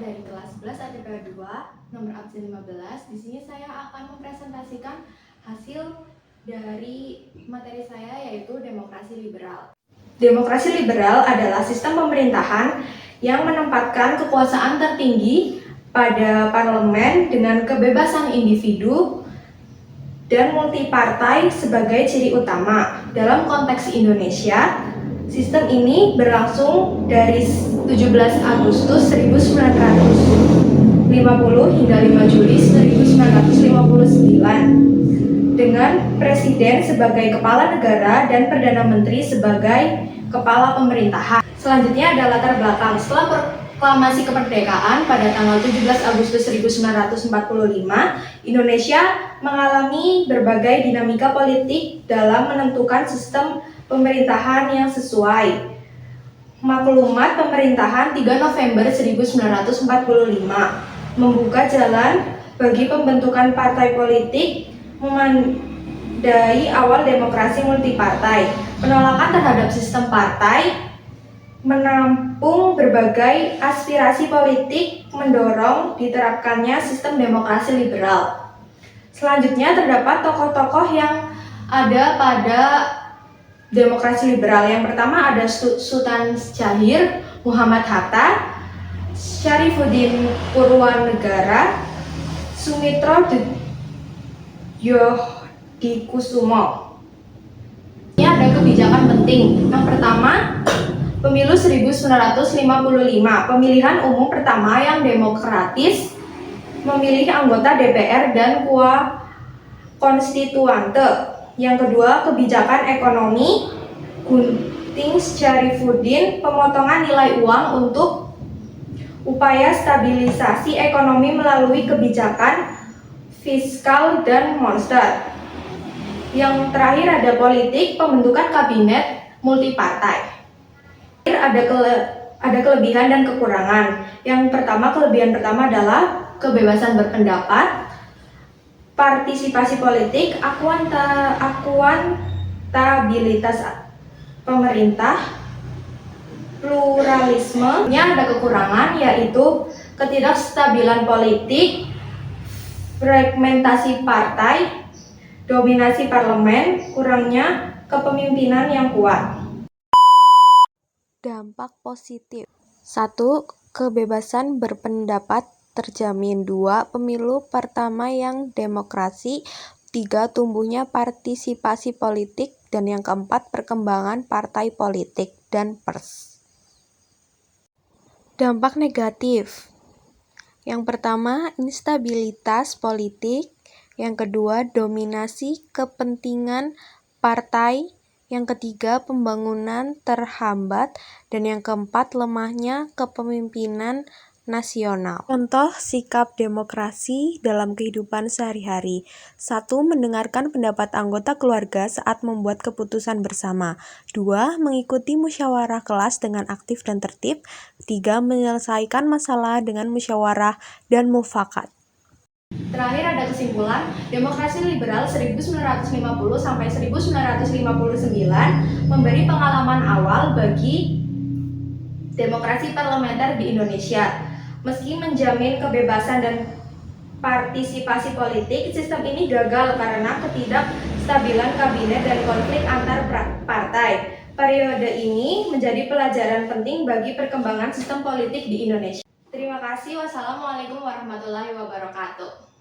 dari kelas 11 ATPA 2, nomor absen 15. Di sini saya akan mempresentasikan hasil dari materi saya, yaitu demokrasi liberal. Demokrasi liberal adalah sistem pemerintahan yang menempatkan kekuasaan tertinggi pada parlemen dengan kebebasan individu dan multipartai sebagai ciri utama. Dalam konteks Indonesia, sistem ini berlangsung dari 17 Agustus 1950 hingga 5 Juli 1959 dengan Presiden sebagai Kepala Negara dan Perdana Menteri sebagai Kepala Pemerintahan. Selanjutnya ada latar belakang. Setelah proklamasi kemerdekaan pada tanggal 17 Agustus 1945, Indonesia mengalami berbagai dinamika politik dalam menentukan sistem pemerintahan yang sesuai. Maklumat pemerintahan 3 November 1945 membuka jalan bagi pembentukan partai politik, memandai awal demokrasi multipartai. Penolakan terhadap sistem partai menampung berbagai aspirasi politik mendorong diterapkannya sistem demokrasi liberal. Selanjutnya terdapat tokoh-tokoh yang ada pada demokrasi liberal. Yang pertama ada Sultan Syahrir, Muhammad Hatta, Syarifuddin Purwanegara, Sumitro Djodikusumo. Ini ada kebijakan penting. Yang pertama, Pemilu 1955, pemilihan umum pertama yang demokratis, memilih anggota DPR dan konstituante. Yang kedua, kebijakan ekonomi, Gunting Syarifuddin, pemotongan nilai uang untuk upaya stabilisasi ekonomi melalui kebijakan fiskal dan moneter. Yang terakhir ada politik, pembentukan kabinet multipartai. Ada kelebihan dan kekurangan. Yang pertama, kelebihan pertama adalah kebebasan berpendapat, partisipasi politik, akuntabilitas pemerintah, pluralisme. Ada kekurangan, yaitu ketidakstabilan politik, fragmentasi partai, dominasi parlemen, kurangnya kepemimpinan yang kuat. Dampak positif. 1. Kebebasan berpendapat terjamin. 2. Pemilu pertama yang demokrasi. 3. Tumbuhnya partisipasi politik. Dan yang keempat, perkembangan partai politik dan pers. Dampak negatif. Yang pertama, instabilitas politik. Yang kedua, dominasi kepentingan partai. Yang ketiga, pembangunan terhambat. Dan yang keempat, lemahnya kepemimpinan nasional. Contoh sikap demokrasi dalam kehidupan sehari-hari. 1. Mendengarkan pendapat anggota keluarga saat membuat keputusan bersama. 2. Mengikuti musyawarah kelas dengan aktif dan tertib. 3. Menyelesaikan masalah dengan musyawarah dan mufakat. Terakhir ada kesimpulan, demokrasi liberal 1950 sampai 1959 memberi pengalaman awal bagi demokrasi parlementer di Indonesia. Meski menjamin kebebasan dan partisipasi politik, sistem ini gagal karena ketidakstabilan kabinet dan konflik antar partai. Periode ini menjadi pelajaran penting bagi perkembangan sistem politik di Indonesia. Terima kasih. Wassalamualaikum warahmatullahi wabarakatuh.